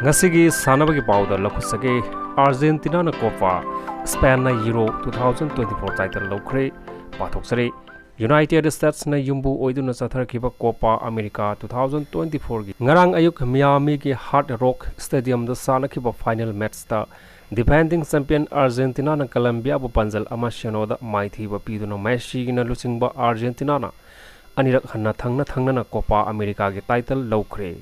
ngasi sanabagi pauda lakhusage Argentina na COPA Spain na Euro 2024 title loukhre pathoksare United States na yumbu oiduna chatharkiba COPA America 2024 gi ngarang ayuk Miami ki Hard Rock Stadium da sanakiba final match ta defending champion Argentina na Colombia bu panjal ama shenoda maithi ba piduna Messi gi na lusingba Argentina na anirak hanna thangna na COPA America gi title loukhre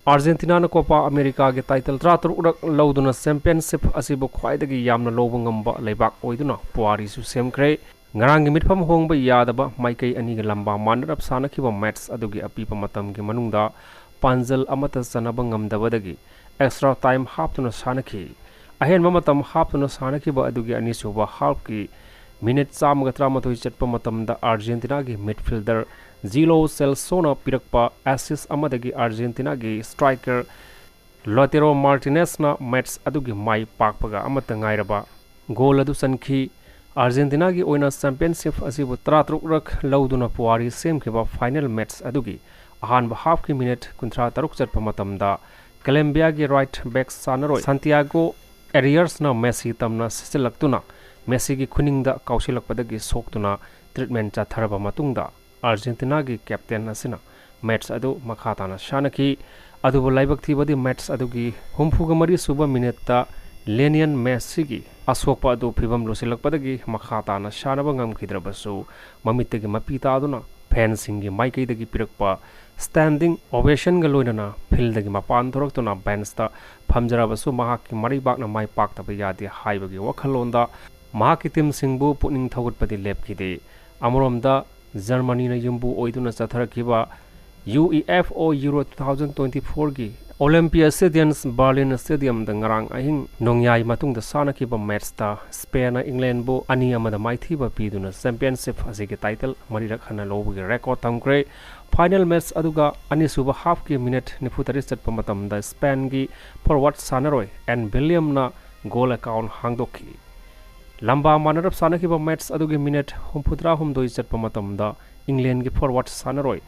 Argentina na COPA America ge title tratur urak lauduna championship asibu khwaidagi yamna lobu ngamba leibak oiduna puari su semkre ngarang mitpham hongba yadaba maikai ani ge lamba manrap sanakhiba match adugi apipa matam ge manungda panjal amata sanaba ngamdabadagi extra time haptuna sanakhi ahen matam haptuna sanakhiba adugi ani suba half ki minute chamga tramatoi chatpa matamda Argentina ge midfielder Zilo Celsona pirakpa assist amadagi Argentina ge striker Lautaro Martinez na match adugi mai pakpaga amata ngairaba goal adu sankhi Argentina gi oina championship asibu tratruk rak lauduna puari semkhiba final match adugi ahanba half ki minute kunthra taruk chatpa matamda Colombia gi right back sanaroi Santiago Arias na Messi tamna silaktuna Messi gi khuningda kausilakpadagi soktuna treatment cha tharaba matungda Argentina gi captain asina match adu makhatana shanaki adubu laibak thibadi match adugi humfuga mari suba minute ta Lionel Messi gi asokpa adu phibam losilakpadagi makhatana shanaba ngamkhidrabasu mamitegi mapita aduna fansing gi maikai dagi pirakpa standing ovation ga loinana field dagi mapan thoraktuna bench ta phamjarabasu mahakki mari bakna mai paktaba yadi haibagi wakhalonda mahakki team singbu puning thogutpadi lepkhide amoromda Germany na yumbu oiduna chatharkiba UEFA Euro 2024 gi Olympia Stadiums Berlin Stadium da ngarang ahing nongyai matung da sanakiba match ta Spain na England bu ani amada maithiba piduna championship asigi title marirak hana lobu gi record tamkre final match aduga ani suba half ki minute nifutari chatpa matam da Spain gi forward sanaroi and William na goal account hangdokhi lamba manarap sanakiba match adugi minute humputra humdoi chatpa matamda England gi forward sanaroi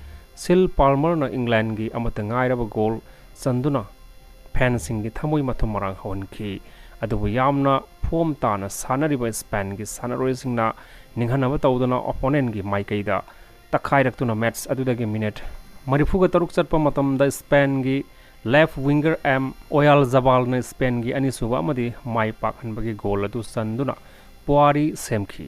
Sil Palmer na England gi amata ngairaba goal chanduna fencing gi thamoi mathum marang honki adubu yamna form tana sanariba Spain gi sanaroi singna ninghanaba tawduna opponent gi maikaida takhairaktuna match adudagi minute marifuga taruk chatpa matamda Spain gi left winger Oyarzabal na Spain gi ani suba amadi mai pakhanbagi goal adu chanduna puari semkhi